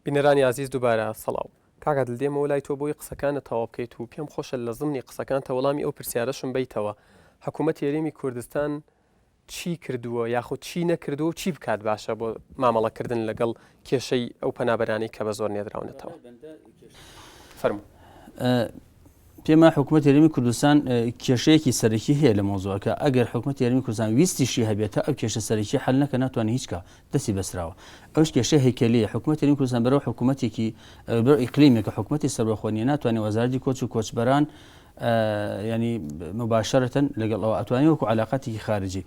بینەرانی عزیز دووبارە سەڵاو کاکات دێمەوە لای تۆ بۆی قسەکانە تەواو بکەیت و پێم خۆشە لە زمانی قسەکانتە وەڵامی ئەو پرسیارەشم بیتەوە حکوومەت هێرێمی کوردستان چی کردووە یاخود چی نەکردو و چی بکات باشە بۆ مامەڵەکردن لەگەڵ کێشەی ئەو پەنابەرانی کە بە زۆر نێدراونەتەوە فەرموو. پێما حکوومەت هێرێمی کوردستان کێشەیەکی سەرەکی هەیە لە مۆزوعەکە ئەگەر حکوومەت هێرێمی کوردستان ویستیشی هەبێتە ئەو کێشە سەرەکی حەل نەکە ناتوانێت هیچ کە دەستی بەسراوە ئەوش کێشە هەیکەلیە حکوومەت هێرێمی کوردستان بەرەو حکوومەتێکی بەرەو ئیقلیمێکە حکوومەتی سەربەخۆنیە ناتوانێت وەزارەتی کۆچ و کۆچبەران ینی مباشرەتەن لەگەڵ ئەوە ئەتوانێت وەکو علاقەتێکی خارجی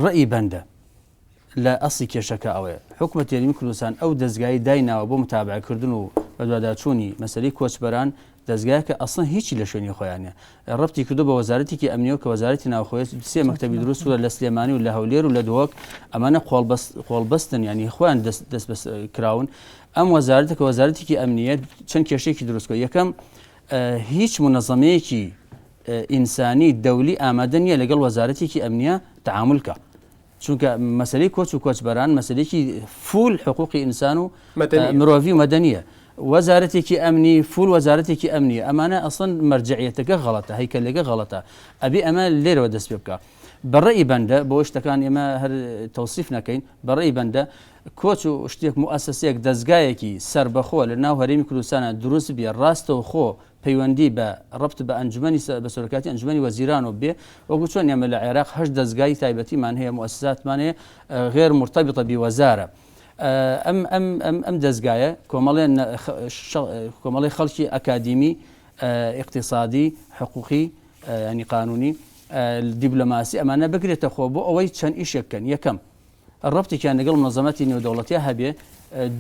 ڕەئی بەندە لە ئەسڵی کێشەکە ئەوەیە حکوومەت هێرێمی کوردستان ئەو دەستگای دایناوە بۆ متابعکردن و بەدواداچوونی مەسەلەی کۆچبەران دەستگایە کە ئەسڵ هیچی لە شوێنی خۆیانە ڕەبتی کردو بە وەزارەتێکی ئەمنیەوە کە وەزارەتی ناوخۆیە سێ مەکتەبی دروست وە لە سلێمانی و لە هەولێر و لە دۆک ئەمانە قۆڵبەستن ینی خۆیان دەست بەس کراون ئەم وەزارەتە کە وەزارەتێکی ئەمنیەت چەند کێشەیەکی دروستکە یەکەم هیچ منەظەمەیەکی ئینسانی دەولی ئامادە نییە لەگەڵ وەزارەتێکی ئەمنیە تەعاملکە چونکە مەسەلەی کۆچ و کۆچبەران مەسەلەیەکی فول حقوقی ئینسان و مرۆڤی و مەدەنیە وەزارەتێکی ئەمنی فول وەزارەتێکی ئەمنی ئەمانە ئەسڵن مەرجعیەتەکە غەڵەتە هەیکەلەکە غەڵەتە ئەبێ ئەمە لێرەوە دەست پێ بکە بەڕێی بەندە بۆ شتەکان ئێمە هەر تەوسیف نەکەین بەڕێی بەندە کۆچ و شتێک موئەسسەیەک دەستگایەکی سربەخۆ لە ناو هەرێمی کوردستانە دروست بێ ڕاستەوە خۆ پەیوەندی بە ڕبط بە ئەنجومەنی بە سەرۆکاتی ئەنجومەنی وەزیران و بێ وەکو چۆن ئێمە لە عێراق هەشت دەستگای تایبەتیمان هەیە موئەسساتمان هەیە غێر مرتبطە بوەزارە ئەم دەستگایە کۆمەڵی خەڵکی ئەکادیمی اقتصادی حقوقی ینی قانونی دیبلۆماسی ئەمانە بگرێتە خۆ بۆ ئەوەی چەند ئیشێککەن یەکەم ڕبتێکیان لەگەڵ منەظەمەتی نێودەوڵەتیە هەبێ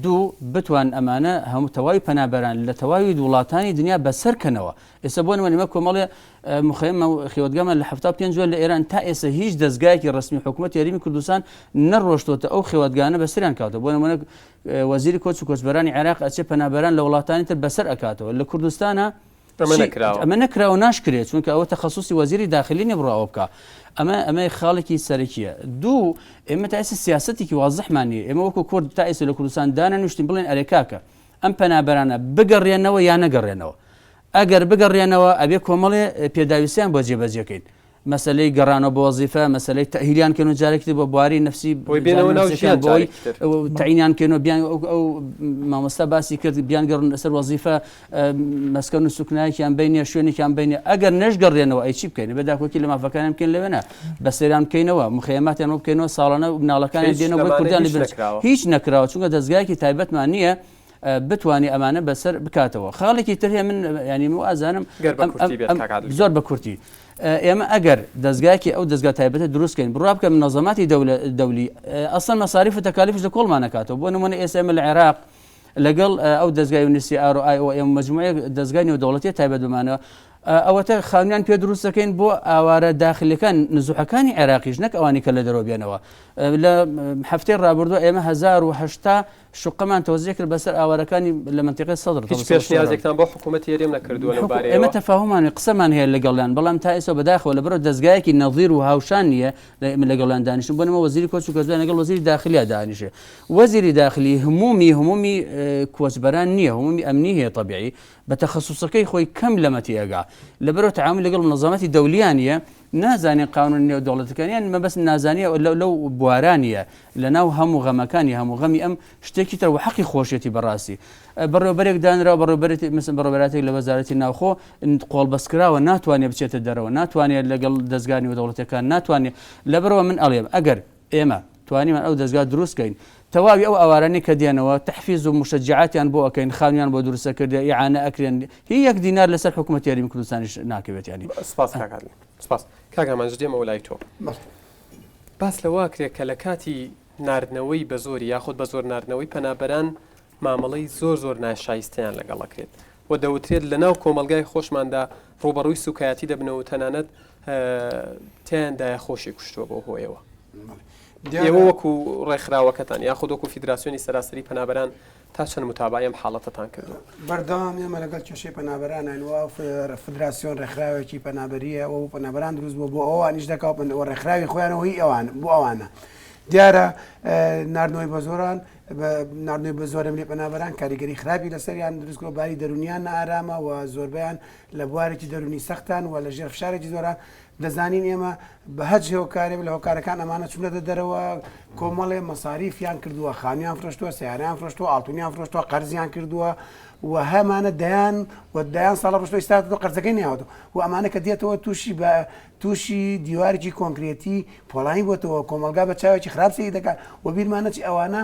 دوو بتوان ئەمانە هەموو تەواوی پەنابەران لە تەواوی وڵاتانی دنیا بەسەرکەنەوە ئێستا بۆ نمونە کۆمەڵێ مخەیمە خێوەتگەمان لە 75 لە ئێران تا ئێستا هیچ دەستگایەکی ڕسمی حکوومەت هێرێمی کوردستان نەڕۆشتوتە ئەو خێوەتگانە بەسەریان کاتەوە بۆ نمونە وەزیری کۆچ و کۆچبەرانی عێراق ئەچێ پەنابەران لە وڵاتانی تر بەسەر ئەکاتەوە لە کوردستانە ئەمە نەکراوە ناشکرێت چونکە ئەوە تەخەسوسی وەزیری داخلی نێ بڕاوە بکە ئەمە خاڵێکی سەرەکیە دوو ئێمە تا ئێستا سیاسەتێکی وازەحمان نیە ئێمە وەکو کورد تا ئێستا لە کوردستان دانەنووشتین بڵێن ئەرێکاکە ئەم پەنابەرانە بگەڕێنەوە یان نەگەڕێنەوە ئەگەر بگەڕێنەوە ئەبێ کۆمەڵێ پێداویستیان بۆ جێبەجێکەین مەسلەی گەڕانەوە بۆ وەزیفە مەسلەی تەهیلیان کردن و جارێکی بۆ بواری نفسی بۆی تعینیان کردن بیان ئەو مامۆستا باسی کرد بیان گەڕن لەسەر وەزیفە مەسکەن و سوکنایەکیان بینە شوێنێکیان بینە ئەگەر نەشگەڕێنەوە ئەی چی بکەین بەداخۆکی لە مافەکانیان بکەین لەوێنە بەسەریان بکەینەوە مخەیەماتیان بکەینەوە ساڵانە و بناڵەکانی دێنەوە بۆ کوردیان هیچ نەکراوە چونکە دەستگایەکی تایبەتمان نییە بتوانانی ئەمانە بەسەر بکاتەوە خاڵێکی تر هەیە من ینی ئازانم زۆر بە کورتی ئێمە ئەگەر دەستگایەکی ئەو دەستگا تایبەتە دروستکەین بڕوا بکە منەظەماتی دەولی ئەسڵ مەساریف و تەکالیفش لە کۆڵمانەکاتەوە بۆ نمونە ئێستا ئێمە لە عێراق لەگەڵ ئەو دەستگای یونیسی ئەم مەجموعە دەستگای نێودەوڵەتی تایبەت بمانەوە ئەوەتە خاوێنیان پێ دروست دەکەین بۆ ئاوارە داخلیەکان نزوحەکانی عێراقیش نەک ئەوانی کە لە دەرەوە بێنەوە لە هەفتەی ڕابردووە ئێمە 1080 شقەمان تۆزیە کرد بەسەر ئاوارەکانی لە منتیقەی سەدر پێشنیازێکتان بۆ حکوومەتی هێرێم نەکردووە لەبارەیەوە ئێمە تەفاهومان قسەمان هەیە لەگەڵیان بەڵام تا ئێستا بەداخەوە لەبەرەوە دەستگایەکی نەظیر و هاوشان نییە لەگەڵیان دانیشتن بۆ نمە وەزیری کۆچ و کۆچبەران لەگەڵ وەزیری داخلیە دانیشێ وەزیری داخلی هەمومی کۆچبەران نییە هەمومی ئەمنی هەیە طبیعی بە تەخەسوسەکەی خۆی کەم لەمەتی ئەگا لەبەرەوە تعامل لەگەڵ منەظەمەتی دەولیانیە نازانێ قانون نێودەوڵەتەکانیان مەبەست نازانیە لەو بوارانیە لە ناو هەموو غەمەکانی هەموو غەمی ئەم شتێکی تر و حەقی خۆشیەتی بەڕاستی بەڕێوەبەرێک دانراوە بەڕێوەبەرێتی لە وەزارەتی ناوخۆ قۆڵبەستکراوە ناتوانێت بچێتە دەرەوە ناتوانێت لەگەڵ دەستگای نێودەوڵەتەکان ناتوانێت لەبەرەوە من ئەڵێم ئەگەر ئێمە توانیمان ئەو دەستگا دروستکەین تەواوی ئەو ئەوارانەی کە دێنەوە تەحفیز و مشەجعاتیان بۆ ئەەکەین خاوێنیان بۆ دروستەکردە ئیعانە ئەکرێن هی یەک دینار لەسەر حکوومەتی هێرێمی کوردستانیش ناکەوێت ینی سپاس کاکامان دێمەوە لای تۆ باس لەوە کرێت کە لە کاتی ناردنەوەی بە زۆری یاخود بە زۆر ناردنەوەی پەنابەران مامەڵەی زۆر ناشایستیان لەگەڵەکرێت و دەوترێت لە ناو کۆمەلگای خۆشماندا ڕوبەڕووی سوکایەتی دەبنەوە تەنانەت تیاندایە خۆشی کوشتووە بۆ هۆیەوە ئێوە وەکو ڕێکخراوەکەتان یاخود وەکو فیدراسیۆنی سەراسەری پەنابەران تا چەند متابعەم حاڵەتتان کردو بەردەوام ئێمە لەگەڵ کێشەی پەنابەران هەنووە فدراسیۆن ڕێکخراوێکی پەنابەریە و پەنابەران دروست بوو بۆ ئەوانیش دەکاو ڕێکخراوی خۆیانەوە هی ئەوان بۆ ئەوانە دیارە نردنەوەی بە زۆران نردنەوەی بە زۆرە لێ پەنابەران کاریگەری خراپی لەسەریان دروستکۆ باری دەرونیان نائارامە و زۆربیان لە بوارێکی دەرونی سەختان و لە ژێر فشارێکی زۆران دەزانین ئێمە بە هەج هێوکارێ لە هۆکارەکان ئەمانە چونەتە دەرەوە کۆمەڵێ مەساریفیان کردووە خانیان فرۆشتووە سیاریان فرۆشتووە ئاڵتونیان فرۆشتووە قەرزیان کردووە و هەمانە دەیان و دایان ساڵە ڕۆشتۆ ئێستا قەرزەکەی نێهاتەوە و ئەمانە کە دێتەوە تووشی دیوارێکی کۆنکرێتی پۆڵانی بۆتەوە کۆمەلگا بە چاوێکی خراپسی دەکات و بیرمانە چی ئەوانە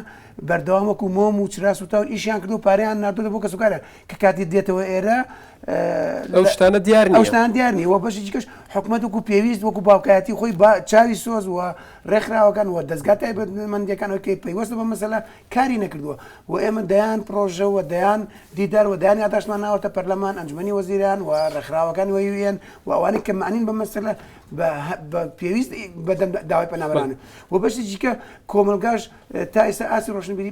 بەردەوامەکو مۆم و چراس و تاون ئیشیان کردو پاریان نردوە بۆ کەسوکارە کە کاتی دێتەوە ئێرە ئەو شتانە دیارنی ئەو شتان دیارنی وە بەشی کەش حکوومەت وەکو پێویست وەکو باوکایەتی خۆی چاوی سۆز و ڕێکخراوەکان و دەستگا تایبەتمەندیەکانەوەی پەیوەستە بە مەسەلە کاری نەکردووە و ئێمە دەیان پرۆژە و دەیان دیدار و دایان یاداشمان ناوەتە پەرلەمان ئەنجومەنی وەزیران و ڕێکخراوەکانی وەیوێن و ئەوانەی کە معنین بە مەسەلە بە پێویست بەدەم داوای پەنابەرانە و بەشێکی کە کۆمەلگاش تا ئێستا ئاسی ڕۆشنبیری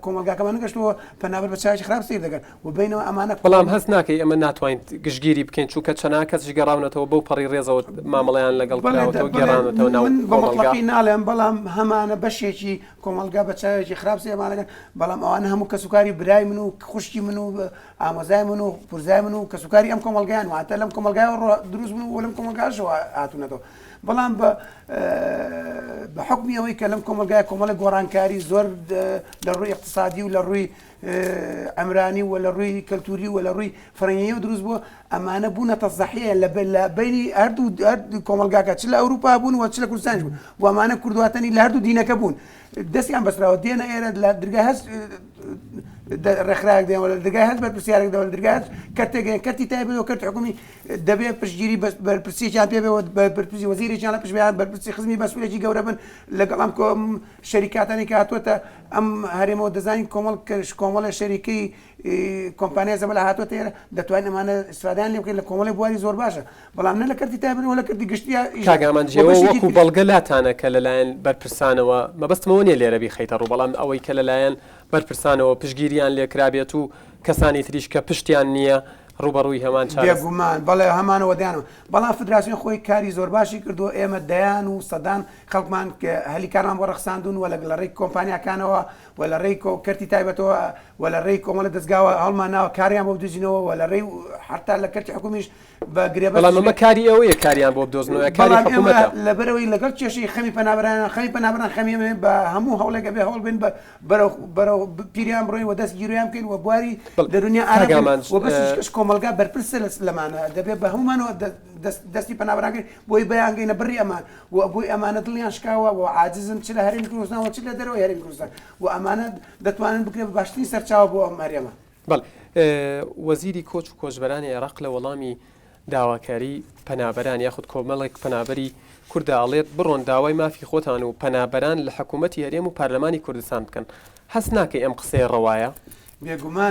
کۆمەلگاکەمان نەگەشتەوە پەنابەر بە چاوی خراپ سیر دەکەن و بینەوە ئەمانە بەڵام هەست ناکەی ئەمە ناتوانین گشتگیری بکەین چووکە چەنا کەسش گەڕاونەتەوە بەو پەڕی ڕێزەوە مامەڵەیان لەگەڵ گەڕانەوە ناو بەمەطلقی ناڵێن بەڵام هەمانە بەشێکی کۆمەلگا بە چاوێکی خراپسی ئەمانەکەن بەڵام ئەوانە هەموو کەسوکاری برای من و خوشکی من و ئامۆزای من و پورزای من و کەسوکاری ئەم کۆمەلگایان واتە لەم کۆمەلگایەوە دروست بوون و لەم کۆمەلگاشەوە هاتوونەتەوە بەڵام بە حکمی ئەوەی کە لەم کۆمەلگای کۆمەڵە گۆڕانکاری زۆر لە ڕووی اقتصادی و لە ڕووی ئەمرانی و لە ڕووی کەلتوری و لە ڕووی فەرهەنگی دروست بووە ئەمانە بوونەتە زەحیە لە بینی هەردوو کۆمەلگاکە چ لە ئەوروپا بوون و چ لە کوردستانیش بوون و ئەمانە کوردواتنی لە هەردوو دینەکە بوون دەستیان بەسراوە دێنە ئێرە لە دەرگای هەست ڕێکخراوێک دێنەوە لە دەرگای هەست بەرپرسیارێک دەوە لە دەرگای هەست کەرتێک کەرتی تایبەتەوە کەرتی حکومی دەبێت پشتگیری بەرپرسییان پێ بێەوە بەرپرسی وەزیرێکیان لە پشتیان بەرپرسی خزمی بەسوولێکی گەورە بن لەگەڵ ئەم شەریکاتانی کە هاتووەتە ئەم هەرێمەوە دەزانین کۆمەڵە شەریکەی کۆمپانیا زەمە لە هاتووەتە ئێرە دەتوانین ئەمانە استفادەیان لێ بکەین لە کۆمەڵی بواری زۆر باشە بەڵام نە لە کەرتی تایبەتەوە لە کەرتی گشتیا کاگامانجیەوە وەکو بەڵگە لاتانە کە لەلایەن بەرپرسانەوە مەبەستمەوە نیە لێرە بیخەیتە ڕوو بەڵام ئەوەی کە لەلایەن بەرپرسانەوە پشگیریان لێکرابێت و کەسانی تریش کە پشتیان نییە ڕوبەڕووی هەمان بێگومان بەڵێ هەمانەوە دەیانەوە بەڵام فدراسیۆن خۆی کاری زۆر باشی کردو ئێمە دەیان و سەدان خەڵکمان کە هەلیکاران بۆ ڕەخساندون و لە ڕێی کۆمپانیاکانەوە و لە ڕێی کەرتی تایبەتەوە و لە ڕێی کۆمەڵە دەستگاوە هەڵمان ناوە کاریان بۆ بدوزینەوە و لە ڕێی حتا لە کەرتی حکومیش بە گرێ بەڵام ئەمە کاری ئەوەیە کاریان بۆ بدۆزنەوە کاری حکوومەتە لەبەرەوەی لەگەڵ کێشەی خەمی پەنابەران خەمی بە هەموو هەوڵێکە بێ هەوڵ بن بەرەو پیریان بڕۆین و دەست گیرویان بکەین و بواری دەرونیا ئارەمان و بەش کۆمەلگا بەرپرسە لەمانە دەبێت بە هەمومانەوە دەستی پەنابەرانکەین بۆی بەیانگەینە بڕی ئەمان و بۆی ئەمانە دڵیان شکاوە و عاجزن چ لە هەرێمی کوردستان و چ لە دەرەوەی هەرێمی کوردستان و ئەمانە دەتوانن بکرێت بە باشترین سەرچاوە بۆ ئەم هەرێمە بەڵێ وەزیری کۆچ و کۆچبەرانی عێراق لە وەڵامی داواکاری پەنابەران یاخود کۆمەڵێک پەنابەری کورداڵێت بڕۆن داوای مافی خۆتان و پەنابەران لە حکوومەتی هەرێم و پارلەمانی کوردستان بکەن هەست ناکەی ئەم قسەی ڕەوایە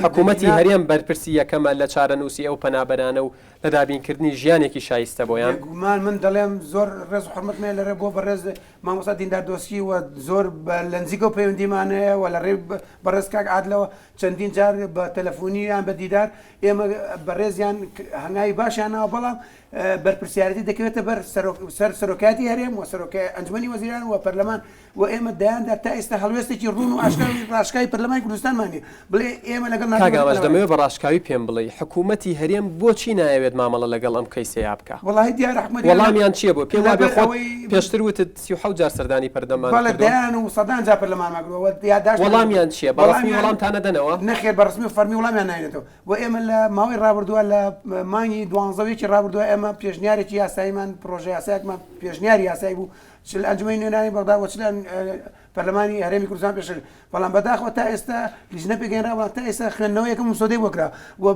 حکوومەتی هەرێم بەرپرسی یەکەمە لە چارەنووسی ئەو پەنابەرانە و لە دابینکردنی ژیانێکی شایستە بۆیان گومان من دەڵێم زۆر ڕێز و حرمەتمێ لەڕێ بۆ بەڕێز مامۆستا دیندار دۆسکی و زۆر لە نزیکە و پەیوەندیمانەیە و لە ڕێ بەڕێز کاک عادلەوە چەندین جار بە تەلەفۆنییان بە دیدار ئێمە بەڕێزیان هەنگاوی باشیان ناوە بەڵام بەرپرسیارەتی دەکەوێتە بەر سەرۆکاتی هەرێم و سەرۆکای ئەنجومەنی وەزیران و پەرلەمان و ئێمە دایاندا تا ئێستا هەڵوێستێکی ڕوون و ڕاشکاوی پەرلەمانی کوردستانمانی بڵێ ئێمە لەگەڵ کاگاماش دەمەوێت بە ڕاشکاوی پێم بڵێ حکوومەتی هەرێم بۆچی نایەوێت مامەڵە لەگەڵ ئەم کەیسەیە بکە وڵی دیارە وەڵامیان چییە بۆ پێم وابێ خۆ پێشتر وتت 37 جار سەردانی پەردەمان بەڵێ دەیان و سەدان جا پەرلەمانماگرەوە یادداشت وەڵامیان چییە بەڕسمی وەڵامتانە دەنەوە نەخێر بەڕسمی و فەرمی وەڵامیان ناینێتەوە و ئێمە لە ماوەی ڕابردووە لە مانگی دوانزەویەکی ڕابردووە ئێمە پێشنیارێکی یاساییمان پرۆژه یاسایەکمان پێشنیاری یاسایی بوو چ لە ئەنجومەنی نوێنەرانی بەغدا و چ لە پەرلەمانی هەرێمی کوردستان پێش بەڵام بەداخەوە تا ئێستا لیژنە پێگەێنراوە تا ئێستا خوێندنەوە یەکەم مسودەی بۆکرا و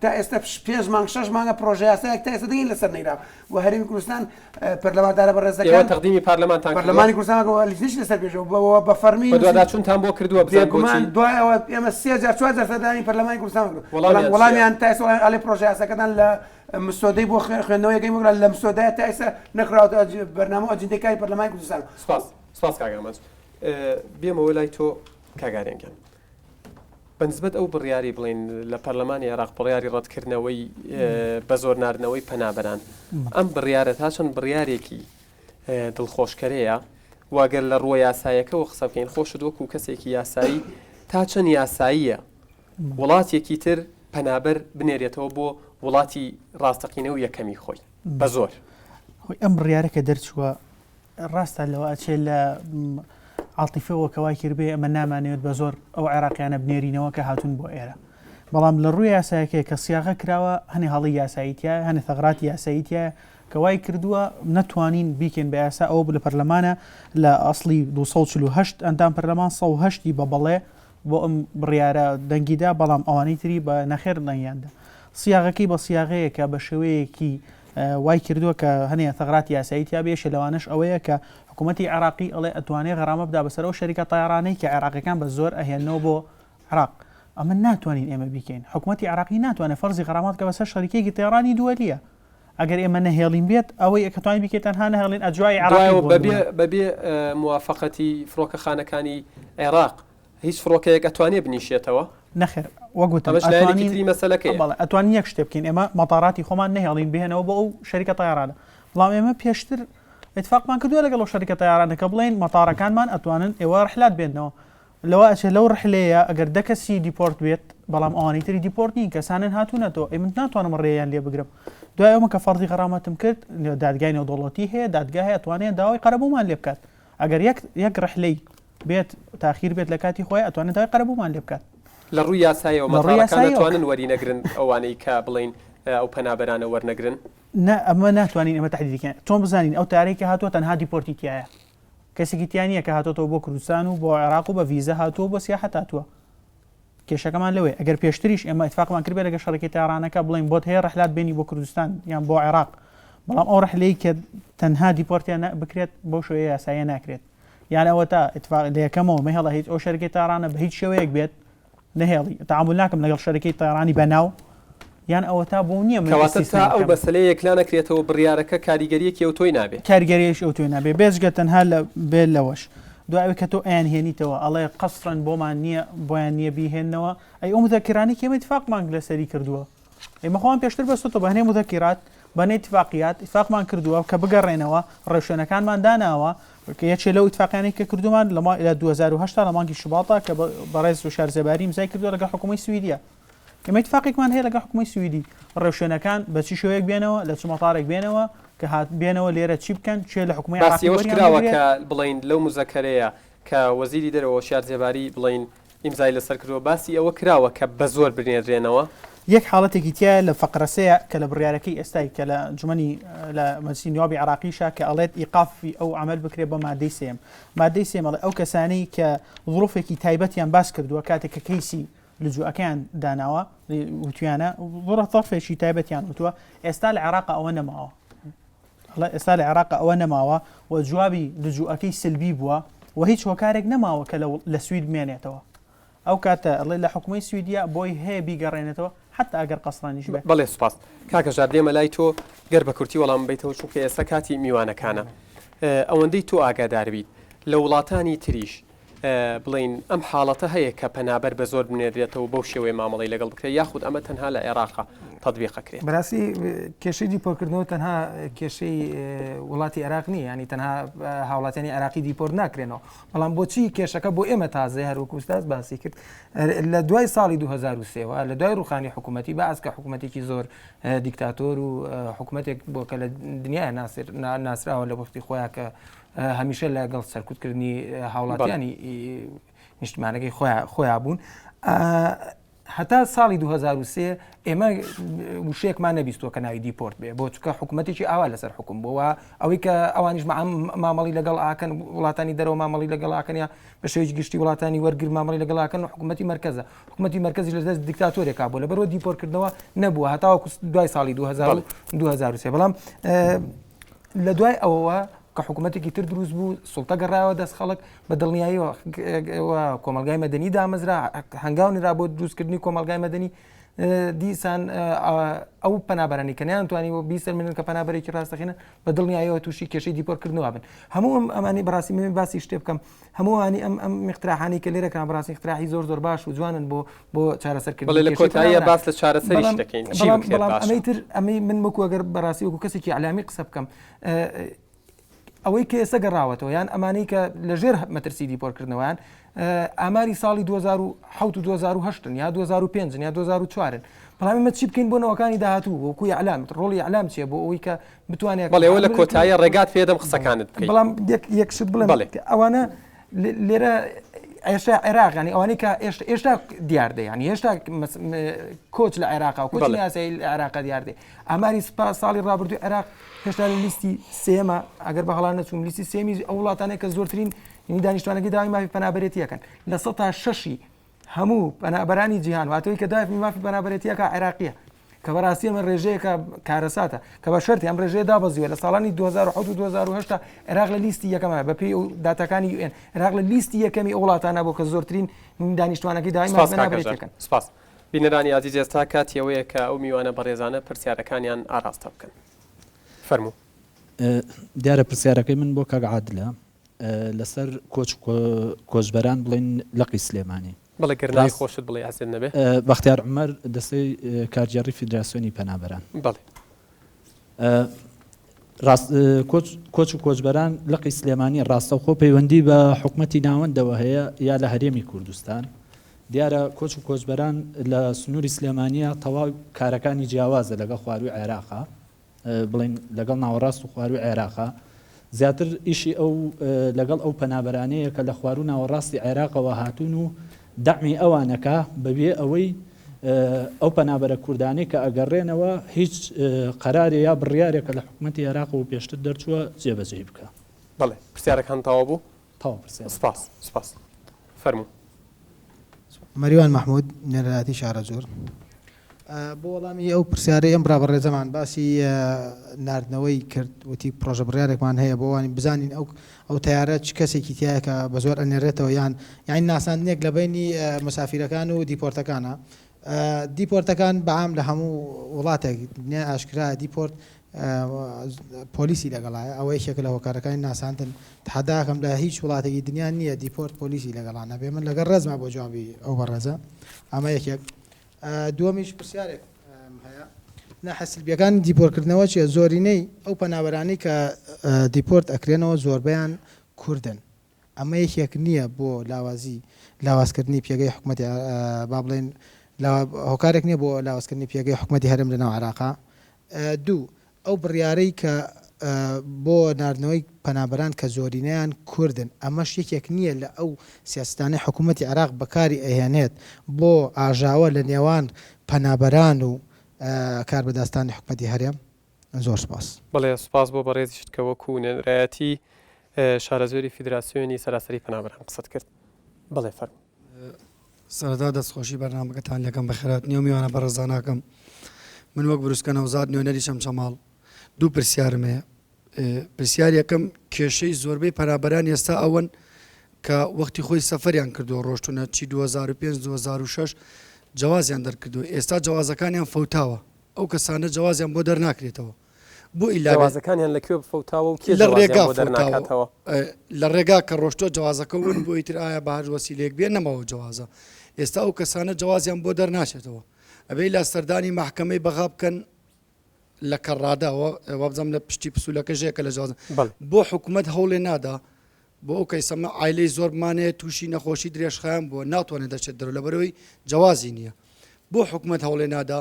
تا ئێستا 5 مانگ 6 مانگە پرۆژه یاسایەک تا ئێستا دەگەین لەسەر نەیرا و هەرێمی کوردستان پەرلەماندارە بەڕێزەکان تەقدیمی پارلەمانتان پەرلەمانی کوردستان لیژنەش لەسەر پێشەوە بە فەرمی دواداچوونتان بۆ کردووە بێگومان دوایەوە ئێمە 3000 4000 سەردانی پەرلەمانی کوردستان وەڵامیان تا ئێستا ئەڵێ پرۆژه یاساکەتان لە مسودەی بۆ خوێندنەوەیەکەی وەگرا لە مسودەیە تا ئێستا نەخراوەتە بەرنامە ئەجندەکانی پەرلەمانی کوردستان سپاس کاگاماج بێمەوە لای تۆ کاگارێنگەن بەنسبەت ئەو بڕیاری بڵین لە پەرلەمانی عێراق بڕیاری ڕەتکردنەوەی بە زۆر ناردنەوەی پەنابەران ئەم بڕیارە تا چەند بڕیارێکی دڵخۆشکەرەیە واگەر لە ڕۆ یاسایەکەەوە قسە بکەین خۆشت وەکو کەسێکی یاسایی تا چەند یاساییە وڵاتێکی تر پەنابەر بنێرێتەوە بۆ وڵاتی ڕاستەقینە و یەکەمی خۆی بە زۆر ئەم بڕیارەکە دەرچووە ڕاستە لەوە ئەچێ لە عاتیفەوە کەوای کردبێ ئەمە نامانەوێت بە زۆر ئەو عێراقیانە بنێرینەوە کە هاتوون بۆ ئێرە بەڵام لە ڕووی یاسایەکەی کە سیاغە کراوە هەنێ هەڵی یاساییتە هەنێ ثەغراتی یاساییتە کەوای کردووە نەتوانین بیکەین بە یاسا ئەو لە پەرلەمانە لە ئەسڵی 248 ئەندام پەرلەمان 180 بە بەڵێ بۆ ئەم بڕیارە دەنگیدا بەڵام ئەوانەی تری بە نەخێر دەنگیاندا سیاغەکەی بە سیاغەیەکە بە شێوەیەکی وای کردووە کە هەنێ ثەغراتی یاساییتیا بێشە لەوانش ئەوەیە کە حکوومەتی عێراقی ئەڵێ ئەتوانێت غەرامە بدا بەسەر ئەو شەریکە تایارانەی کە عێراقیەکان بە زۆر ئەهێنەوە بۆ عێراق ئەمە ناتوانین ئێمە بیکەین حکوومەتی عێراقی ناتوانێت فەرزی غەرامات کە بەسەر شەریکێکی تایارانی دووەلیە ئەگەر ئێمە نەهێڵین بێت ئەوەی ئەکەتوانین بکەیت تەنها نەهێڵین ئەجوای عێراقی بەبێ موافقەتی فڕۆکەخانەکانی عێراق هیچ فڕۆکەیەک ئەتوانێت بنیشێتەوە نەخێر وەگوتم ئەتوانین یەک شتێ بکەین ئێمە مەتاڕاتی خۆمان نەهێڵین بهێنەوە بۆ ئەو شەریکە تایارانە بەڵام ئێمە پێشتر اتفاقمان کردووە لەگەڵ شەریکە تایارانە کە بڵێن مەتاڕەکانمان ئەتوانن ئێوە ڕحلات بێنەوە لەوە ئەچێ لەو ڕحلەیە ئەگەر دەکەسی دیپۆرت بێت بەڵام ئەوانەی تری دیپۆرت نین کەسانن هاتوونەتەوە ئێمە ناتوانم ڕێیان لێ بگرم دوای ئەومە کە فەرضی غەرامەتم کرد دادگای نێودەوڵەتی هەیە دادگا هەیە ئەتوانێت داوای قەرەبوومان لێ بکات ئەگەر یەک ڕحلەی بێت تاخیر بێت لە کاتی خۆی ئەتوانێت داوای قەرەبوومان لێ بکات لە ڕووی یاسایەوە مەتاڕەکان دەتوانن وەرینەگرن ئەوانەی کە بڵین ئەو پەنابەرانە وەرنەگرن ئەمە ناتوانین ئەمە تحدیدکەین چۆن بزانین ئەو تارێکی هاتووە تەنها دیپۆرتی تایە کەسێکی تیانە کە هاتۆتەوە بۆ کوردستان و بۆ عێراق و بە ڤیزە هاتووە بۆ سیاحەت هاتووە کێشەکەمان لەوێ ئەگەر پێشتریش ئێمە اتفاقمان کرد بێت لەگەڵ شەریکەی تایارانەکە بڵین بۆت هەیە ڕحلات بێنی بۆ کوردستان یان بۆ عێراق بەڵام ئەو ڕحلەی کە تەنها دیپۆرتیان بکرێت بۆ شێوەیە یاساییە ناکرێت یان ئەوە تا اتفاق لە یەکەمەوە مەهێڵە هیچ ئەو شەریکەی تایارانە بە هیچ شێوەیەک بێت نەهێڵی تەعامل ناکەم لەگەڵ شەریکەی تایارانی بەناو یان ئەوە تا بۆ نییە ئەو بەسلەیە یەکلا نەکرێتەوە بڕیارەکە کاریگەریەکی ئەو تۆی نابێت کاریگەریش ئەو توێ نابێ بێزگە تەنها لە بێت لەوەش دوای کە تۆ ئەیان هێنیتەوە ئەڵێ قەسرن بۆمان نییە بۆیان نییە بیهێننەوە ئەی ئەو مذەکرانی کێمە اتفاقمان لەسەری کردووە ئێمە خۆمان پێشتر بەستۆ بە هەنێ مذەکرات بەنێ اتفاقیات اتفاقمان کردووە کە بگەڕێنەوە ڕێوشێنەکانمان داناوە کە یەکێ لەو اتفاقیانەی کە کردومان لە 2010 لە مانگی شوباڵتا کە بەڕێز و شارزەباری امزای کردووە لەگەڵ حکوومەتی سویدیا کە اتفاقێکمان هەیە لەگەڵ حکوومەتی سویدی ڕێوشێنەکان بە چی شێوەیەک بێنەوە لە چ مەتاڕێک بێنەوە کە هات بێنەوە لێرە چی بکەن چێ لە حکوومەتی عێراقی کراوە کە بڵین لەو موزەکەرەیە کە وەزیری دەرەوە شارزێباری بڵین ئیمزای لەسەر کردووە باسی ئەوە کراوە کە بە زۆر بنێرێنەوە یەک حاڵەتێکی تایە لە فەقرەسەیە کە لە بڕیارەکەی ئێستای کە لە جومەنی لە مەجلیسی نوابی عێراقیشە کە ئەڵێت ئیقافی ئەو عەمەل بکرێت بە مادەی سێم مادەی سێم ئەڵێ ئەو کەسانەی کە ظروفێکی تایبەتیان باس کردووە کاتێک کە کەیسی لجوءەکەیان داناوە وتویانە ظرفێکی تایبەتیان وتووە ئێستا لە عێراق ئەوە نەماوە ئێستا لە عێراق ئەوە نەماوە و جوابی لجوءەکەی سلبی بووە و هیچ هۆکارێک نەماوە کە لە سوید بمێنێتەوە ئەو کاتە ئەڵێ لە حکوومەتی سویدیا بۆی هەیە بیگەڕێنێتەوە حتا ئەگەر قەسڕانیش بێت بەڵێ سوپاس کاکە ژار دێمە لای تۆ گەر بە کورتی وەڵام بیتەوە چونکە ئێستا کاتی میوانەکانە ئەوەندەی تۆ ئاگادار بیت لە وڵاتانی تریش بڵین ئەم حاڵەتە هەیە کە پەنابەر بە زۆر بنێرێتەوە بەو شێوەیە مامەڵی لەگەڵ بکرێت یاخود ئەمە تەنها لە عێراقا تەطبیقەکرێت بەڕاستی کێشەی دیپۆرتکردنەوە تەنها کێشەی وڵاتی عێراق نیە ینی تەنها هاوڵاتیانی عێراقی دیپۆرت ناکرێنەوە بەڵام بۆچی کێشەکە بۆ ئێمە تازە هەروەکو ئوستاز باسی کرد لە دوای ساڵی 2023 لە دوای ڕوخانی حکوومەتی بەعسکە حکوومەتێکی زۆر دیکتاتۆر و حکوومەتێک بۆ کە لە دنیای ناسراوە لە وەختی خۆیان کە هەمیشە لەگەڵ سەرکوتکردنی هاوڵاتیانی نیشتمانەکەی خۆیان بوون هەتا ساڵی 2023 ئێمە وشەیەکمان نەبیستووە کە ناوی دیپۆرت بێ بۆ چکە حکوومەتێکی ئاوا لەسەر حکوم بۆەوە ئەوەی کە ئەوانیش مامەڵی لەگەڵ ئاکەن وڵاتانی دەرەوە مامەڵی لەگەڵ ئاکەنیا بە شێوەیەکی گشتی وڵاتانی وەرگر مامەڵی لەگەڵ ئاکەن و حکوومەتی مرکزە حکوومەتی مرکزی لەدەست دیکتاتۆرێکا بۆ لەبەرەوە دیپۆرتکردنەوە نەبووە هەتاوەکو دوای ساڵی 2023 بەڵام لە دوای ئەوەوە کە حکوومەتێکی تر دروست بوو سوڵتە گەڕایەوە دەست خەڵک بە دڵنیاییەوە کۆمەلگای مەدەنی دامەزرا هەنگاونیرا بۆ دروستکردنی کۆمەلگای مەدەنی دیسان ئەو پەنابەرانی کە نیانتوانیوە بیسەر منن کە پەنابەرێکی ڕاستەخینە بە دڵنیاییەوە تووشی کێشەی دیپۆرتکردنەوە بن هەموو ئەمانی بەڕاستی من باسی شتێ بکەم هەمووانی ئەم میقتراحانی کە لێرەکان بەڕاستی اقتراحی زۆر باش و جوانن بۆ چارەسەرکردنی لە کۆتاییە باس لە چارەسەریش دەکەین ئەمەی من وەکو ئەگەر بەڕاستی وەکو کەسێکی عەلامی قسە بکەم ئەوەی کە ئێستا گەڕاوەتەوە یان ئەمانەی کە لەژێر مەترسی دیپۆرکردنەوەیان ئاماری ساڵی 2007 و 2010 یا 2005 یا 2004 بەڵام ئێمە چی بکەین بۆ نەوەکانی داهاتوو وەکوی ئەعلام ڕۆڵی ئەعلام چیە بۆ ئەوەی کە بتوانێت بەڵێ ئەوە لە کۆتاییە ڕێگات پێدەم قسەکانت بکەین بەڵام یەکشت بڵێ ئەوانە لێرە ئێشتا عێراق ینی ئەوانەی کە ئێشتا دیاردە ینی هێشتا کۆچ لە عێراقا و کۆچی یاسایی لە عێراقا دیاردێ ئاماری ساڵی ڕابردووی عێراق هێشتا لە لیستی سێمە ئەگەر بە هەڵان نەچوم لیستی سێمی ئەو وڵاتانەی کە زۆرترین دانیشتوانەکەی داوای مافی پەنابەرێتیەکەن لە 106 هەموو پەنابەرانی جیهان واتەوەی کە داوای مافی پەنابەرێتیەکە عێراقیە کە بەڕاستی ئەمە ڕێژەیەکە کارەساتە کە بە شەرتی ئەم ڕێژەیە دابەزیوە لە ساڵانی 2007 و 2010 عێراق لە لیستی یەکەمە بە پێی ئەو داتاکانی UN عێراق لە لیستی یەکەمی ئەو وڵاتانە بۆ کە زۆرترین دانیشتوانەکەی داوای مافی پەنابەرێتیەکەن. سپاس. بینەرانی عزیز ئێستا کاتیەوەیە کە ئەو میوانە بەڕێزانە پرسیارەکانیان ئاراستە بکەن. فەرموو. دیارە پرسیارەکەی من بۆ کاک عادلە لەسەر کۆچبەران بڵێن لەقی سلێمانی بەڵێ گرنگی خۆشت بڵێ حەسن نەبێ بەختیار عومەر دەستەی کارگێڕی فیدراسیۆنی پەنابەران بەڵێ کۆچ و کۆچبەران لەقی سلێمانی ڕاستە خۆ پەیوەندی بە حکومەتی ناوەندەوە هەیە یا لە هەرێمی کوردستان دیارە کۆچ و کۆچبەران لە سنووری سلێمانیە تەواو کارەکانی جیاوازە لەگەڵ خواروی عێراقا بڵین لەگەڵ ناوەڕاست و خواروی عێراقا زیاتر ئیشی ئەو لەگەڵ ئەو پەنابەرانەیە کە لە خوارو ناوەڕاستی عێراقەوە هاتوون و دەعمی ئەوانەکە بەبێ ئەوەی ئەو پەنابەرە کوردانی کە ئەگەڕێنەوە هیچ قەرارێ یا بڕیارێکە لە حکوومەتی عێراق و پێشتر دەرچووە جێبەجێ بکە. بەڵێ پرسیارەکان تەواو بوو؟ تەواو پرسیار. سپاس. فەرموو. مەریوان مەحموود نێرەتی شارە جۆر بۆ وەڵامی ئەو پرسیارەی ئەم برابەڕێزەمان باسی ناردنەوەی کرد وتی پرۆژە بڕیارێکمان هەیە بۆ وانی بزانین ئەو تیارە چ کەسێکی تایە کە بە زۆر ئەنێرێتەوە یان ناساندنێک لە بینی مسافیرەکان و دیپۆرتەکانە دیپۆرتەکان بەعام لە هەموو وڵاتێک دنیا ئاشکرا دیپۆرت پۆلیسی لەگەڵایە ئەوە یەکێک لە هۆکارەکانی ناساندن حداکەم لە هیچ وڵاتێکی دنیا نییە دیپۆرت پۆلیسی لەگەڵانە بێ من لەگەڵ ڕێزما بۆ جوابی ئەو بەڕێزە ئەمە یەکێک دووەمیش پرسیارێک هەیە نەحەسیبیەکانی دیپۆرتکردنەوە چیە زۆرینەی ئەو پەنابەرانی کە دیپۆرت ئەکرێنەوە زۆربیان کوردن ئەمە یەکێک نییە بۆ لاوازکردنی پێگەی حکوومەتی با بڵێن هۆکارێک نییە بۆ لاوازکردنی پێگەی حکوومەتی هەرێم لەناو عێراقا دوو ئەو بڕیارەی کە بۆ ناردنەوەی پەنابەران کە زۆرینەیان کوردن ئەمەش یەکێک نییە لە ئەو سیاستانەی حکوومەتی عێراق بەکاری ئەهێنێت بۆ ئاژاوە لە نێوان پەنابەران و کاربەدەستانی حکوومەتی هەرێم زۆر سپاس. بەڵێ سپاس بۆ بەڕێزیشت کە وەکو نێرایەتی شارەزۆری فیدراسیۆنی سەراسەری پەنابەران قسەت کرد. بەڵێ فەرموو. سەرەتا دەستخۆشی بەرنامەکەتان لەکەم بەخێرات نییە میوانە بەڕێزاناکەم من وەک بروسکە نەوزاد نوێنەری شەمشەماڵ دوو پرسیارم هەیە پرسیار یەکەم کێشەی زۆربەی پەنابەران ئێستا ئەوەن کە وەختی خۆی سەفەریان کردو ڕۆشتونە چی 2005-2006 جوازیان دەرکردو ئێستا جوازەکانیان فەوتاوە ئەو کەسانە جوازیان بۆ دەرناکرێتەوە بۆ جوازەکانیان لەکوێ بفەوتاوە و لە ڕێگا کە ڕۆشتۆ جوازەکە ون بۆ ئیتر ئایا بەهاج وەسیلەیەک بێن نەماوە جوازە ئێستا ئەو کەسانە جوازیان بۆ دەرناچێتەوە ئەبێ لا سەردانی محکەمەی بەغا بکەن لە کەڕاداوە وابزەم لە پشتی پسوولەکە ژێکە لە جوازن بۆ حکوومەت هەوڵێ نادا بۆ ئەو کەیسەمە ئایلەی زۆرمانەیە تووشی نەخۆشی درێژخایان بووە ناتوانێت دەچێت دەرەوە لەبەرەوەی جوازی نییە بۆ حکوومەت هەوڵێ نادا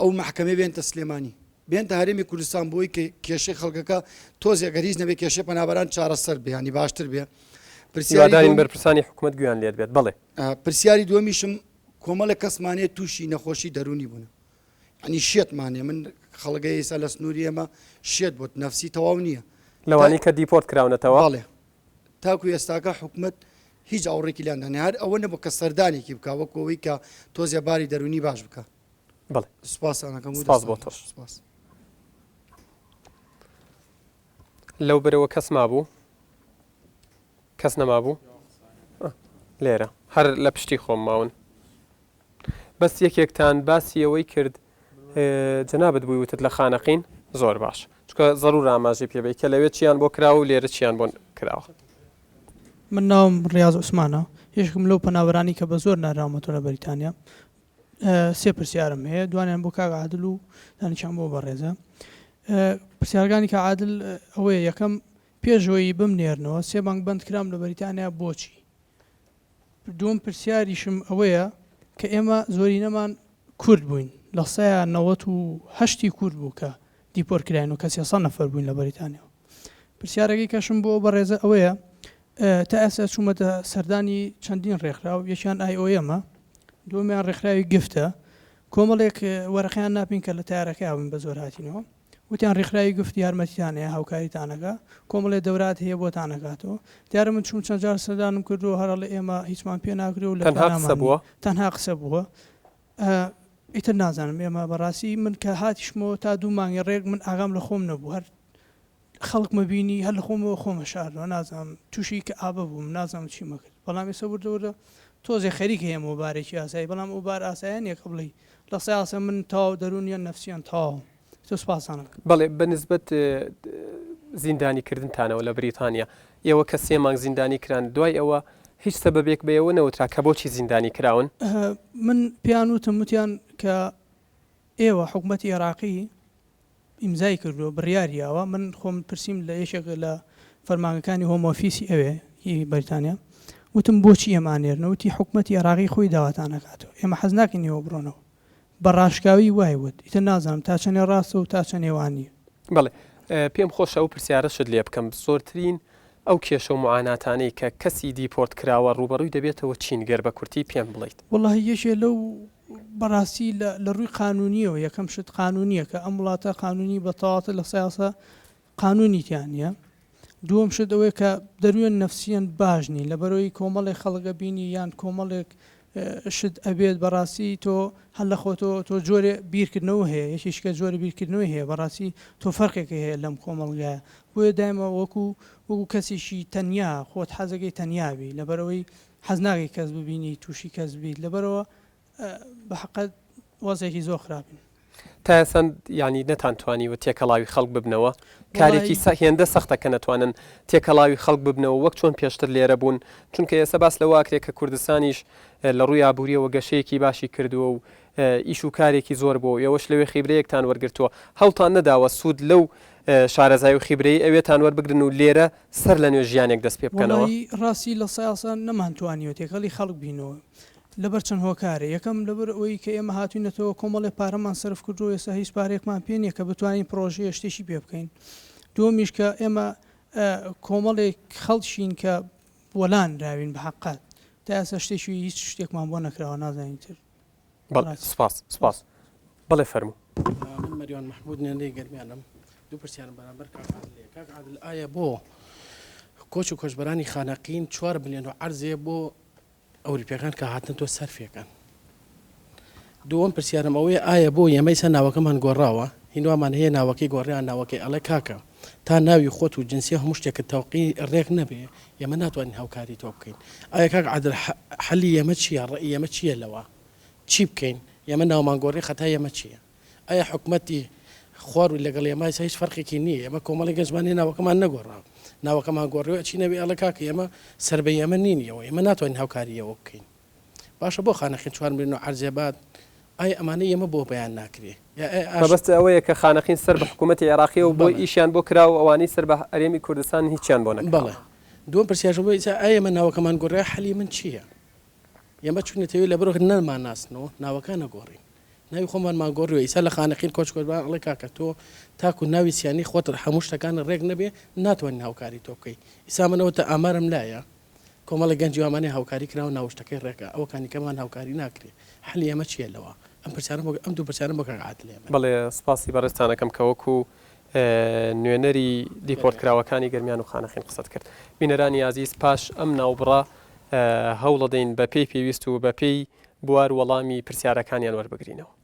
ئەو محکەمەی بێنتە سلێمانی بێنتە هەرێمی کوردستان بۆی کە کێشەی خەڵکەکە تۆزێ گەریز نەبێت کێشەی پەنابەران چارەسەر بێ ینی باشتر بێ پرسیاردارین بەرپرسانی حکوومەت گویان لێت بێت بڵێ پرسیاری دووەمیشم کۆمەڵە کەسمانێت تووشی نەخۆشی دەرونی بوون ئەنی شێتمانێ من خەڵگەی ئێستا لە سنووری ئێمە شێت بۆت نەفسی تەواو نییە لەوانی کە دیپۆرت کراونەتەوە بەڵێ تاکو ئێستاکە حکوومەت هیچ ئاوڕێکی لاندانێ هەر ئەوە نەبوو کە سەردانێکی بکە وەکەوەی کە تۆزیە باری دەرونی باش بکە بڵێ سوپاسانەکەم سپاس بۆ تۆش لەو بەرەوە کەس مابوو کەس نەمابوو لێرە هەر لە پشتی خۆم ماون بەس یەکێکتان باسی ئەوەی کرد جەنابەت بووی وتت لە خانەقین زۆر باش چکە زەڕور ئاماژەی پێبێت کە لەوێت چیان بۆ کراوە و لێرە چیان بۆ کراوە من ناوم ڕیاض عوسمانە یەکم لەو پەنابەرانی کە بە زۆر ناراومەتەوە لە بەریتانیا سێ پرسیارم هەیە دوانیان بۆ کاک عادل و دانیشان بۆ بەڕێزە پرسیارەکانی کە عادل ئەوەیە یەکەم پێشەوەی بمنێرنەوە 3 مانگ بند کرام لە بەریتانیا بۆچی دووەم پرسیاریشم ئەوەیە کە ئێمە زۆری نەمان کورد بووین لە 1970 کورد بوو کە دیپۆرکراین و کە 300 نەفەر بووین لە بەریتانیا پرسیارەکەی کەشم بۆ بەڕێزە ئەوەیە تا ئێستا چوومەتە سەردانی چەندین ڕێکخراو یەکیان IOM دووەمیان ڕێکخراوی گفتە کۆمەڵێک وەرەقیان ناپین کە لە تارەکە هاوین بە زۆر هاتینەوە وتیان ڕێکخراوی گفت یارمەتیتانەیە هاوکاریتانەکە کۆمەڵێ دەورات هەیە بۆتانەکاتەوە دیارە من چوون چەند جار سەردانم کردو هەر لە ئێمە هیچمان پێ ناکرێ و لە تەنها قسە بووە ئیتر نازانم ئێمە بەڕاستی من کە هاتیشمەوە تا 2 مانگی ڕێک من ئاگام لە خۆم نەبوو هەر خەڵک مەبینی هەر لە خۆمەوە خۆمە شاردەوە نازانم تووشی کە ئابە بووم نازانم چی مەکرد بەڵام ێستا وردەوردە تۆزێ خەریکە هەیە مۆبارێکی ئاسایی بەڵام ئەو بار ئاساییان یەکە بڵێ لە سیاسە من تاو دەرونیان نەفسیان تاو تۆ سپاسانە بەڵێ بەنسبەت زیندانیکردنتانەوە لە بریتانیا ئێوە کە 3 مانگ زیندانی کران دوای ئەوە هیچ سەبەبێک بەیەوە نەوترا کە بۆچی زیندانی کراون من پیان وتیان کە ئێوە حکوومەتی عێراقی ئیمزای کردو بڕیاریاوە من خۆم پرسییم لە یەشێک لە فەرمانەکانی هۆم ئۆفیسی ئەوێ هی بەریتانیا وتم بۆچی ئێمانێرنەوتی حکوومەتی عێراقی خۆی داواتانەکاتەوە ئێمە حەز ناکەینەوە بڕۆنەوە بە ڕاشکاوی وای وت ئیتر نازانم تا چەندێ ڕاستە و تا چەندێوانی بەڵێ پێم خۆشە ئەو پرسیارەشت لێ بکەم زۆرترین ئەو کێشە و معاناتانەی کە کەسی دیپۆرت کراوە ڕوبەڕووی دەبێتەوە چین گەر بە کورتی پێم بڵیت والله یەشێ لەو بەڕاستی لە ڕووی قانونیەوە یەکەم شت قانونیە کە ئەم وڵاتە قانونی بەتەواوەتە لە سیاسە قانونیتیان نیە دووەم شت ئەوەیە کە دەروێن نەفسیان باش نی لەبەرەوەی کۆمەڵێک خەڵکە بینی یان کۆمەڵێک شت ئەبێت بەڕاستی تۆ هەر لە خۆتۆ تۆ جۆرە بیرکردنەوە هەیە یەکیشکە جۆرە بیرکردنەوەی هەیە بەڕاستی تۆ فەرقێکی هەیە لەم کۆمەڵگایە بۆیە دایمە وەکو کەسێکی تەنیا خۆت حەزەکەی تەنیابی لەبەرەوەی حەز ناکەی کەس ببینی تووشی کەس بیت لەبەرەوە بە حەقەت وەزێکی زۆر خراپن تا ئێستا ینی نەتانتوانیوە تێکەڵاوی خەڵک ببنەوە کارێکی هێندە سەختە کە نەتوانن تێکەڵاوی خەڵک ببنەوە وەک چۆن پێشتر لێرە بوون چونکە ئێستا باس لە واکرێک کە کوردستانیش لە ڕووی ئابووریەوە گەشەیەکی باشی کردووە و ئیش و کارێکی زۆر بۆ ئێوەش لەوێ خیبرەیەکتان وەرگرتووە هەڵتان نەداوە سوود لەو شارەزای و خیبرەی ئەوێتان وەربگرن و لێرە سەر لە نوێ ژیانێک دەست پێ بکەنەوە ڕاستی لە سیاسە نەمانتوانیوە تێکەڵی خەڵک بینەوە لەبەر چەند هۆکارە یەکەم لەبەر ئەوەی کە ئێمە هاتوینەتەوە کۆمەڵێ پارەمان سرف کردو ئێستا هیچ پارێکمان پێ نییە کە بتوانین پرۆژەیە شتێکی پێ بکەین دووەمیش کە ئێمە کۆمەڵێک خەڵشین کە وەلان راوین بە حەقات تا ئێستا شتێکی هیچ شتێکمان بۆ نەکراوە نازانین تر سپاس بەڵێ فەرموو من مەریوان محمود نێنەی گەرمیانم دوو پرسیارم بەرامبەر کاک عادل ئایا بۆ کۆچ و کۆچبەرانی خانەقین 4 بلیۆن و عەرزێ بۆ ئەوروپیەکان کە هاتن تۆ سەرفیەکان دووەم پرسیارم ئەوەیە ئایا بۆ ئێمەی سە ناوەکەمان گۆڕاوە هینوامان هەیە ناوەکەی گۆڕیان ناوەکەی ئەڵێ کاکە تا ناوی خۆت و جنسی هەموو شتێکە تەوقی ڕێک نەبێ ئێمە ناتوانین هاوکاری تۆ بکەین ئایا کاک عادل حەلی ئێمە چییە ڕێی ئێمە چییە لەوە چی بکەین ئێمە ناومان گۆڕی خەتا ئێمە چییە ئایا حکومەتی خوار و لەگەڵ ئێمە هیچ فەرقێکی نییە ئێمە کۆمەڵی گەنجمانی ناوەکەمان نەگۆڕاو ناوەکەمان گۆڕیەوە چی نەبێ ئەڵە کاکە ئێمە سەربەی ئێمە نینیەوە ئێمە ناتوانین هاوکاریەوە بکەین باشە بۆ خانەخین 4 ملیۆن و عەرزێ بات ئایا ئەمانە ئێمە بۆ بەیان ناکرێ بەبەست ئەوەیە کە خانەخین سەر بە حکوومەتی عێراقی و بۆ ئیشیان بۆ کراوە ئەوانەی سەر بە هەرێمی کوردستان هیچیان بۆ نەکرد بەڵێ دووەم پرسیارم بۆ ئایا ئێمە ناوەکەمان گۆڕای حەلی من چییە ئێمە چونەتەوێت لە بەرۆ نەمان ناسنەوە ناوەکان نەگۆڕین ناوی خۆمانمان گۆڕیوە ئیسا لە خانەقین کۆچ کۆچبەران ئەڵێ کاکە تۆ تاکو ناوی سیانی خۆت هەموو شتەکان ڕێک نەبێ ناتوانین هاوکاری تۆ بکەی ئیسا منەوە تا ئامارم لایە کۆمەڵی گەنجی وامانێ هاوکاری کراوە ناوشتەکەی ڕێکە ئەوەکانی کەمان هاوکاری ناکرێ حەلی ئێمە چییە لەوە ئەم دوو پرسیارم بۆ کاک عادل بەڵێ سپاسی بەڕێستانەکەم کە وەکو نوێنەری دیپۆرت کراوەکانی گەرمیان و خانەخین قسەت کرد بینەرانی عزیز پاش ئەم ناوبڕە هەوڵ دەین بە پێی پێویست و بە پێی بوار وەڵامی پرسیارەکانیان وەربگرینەوە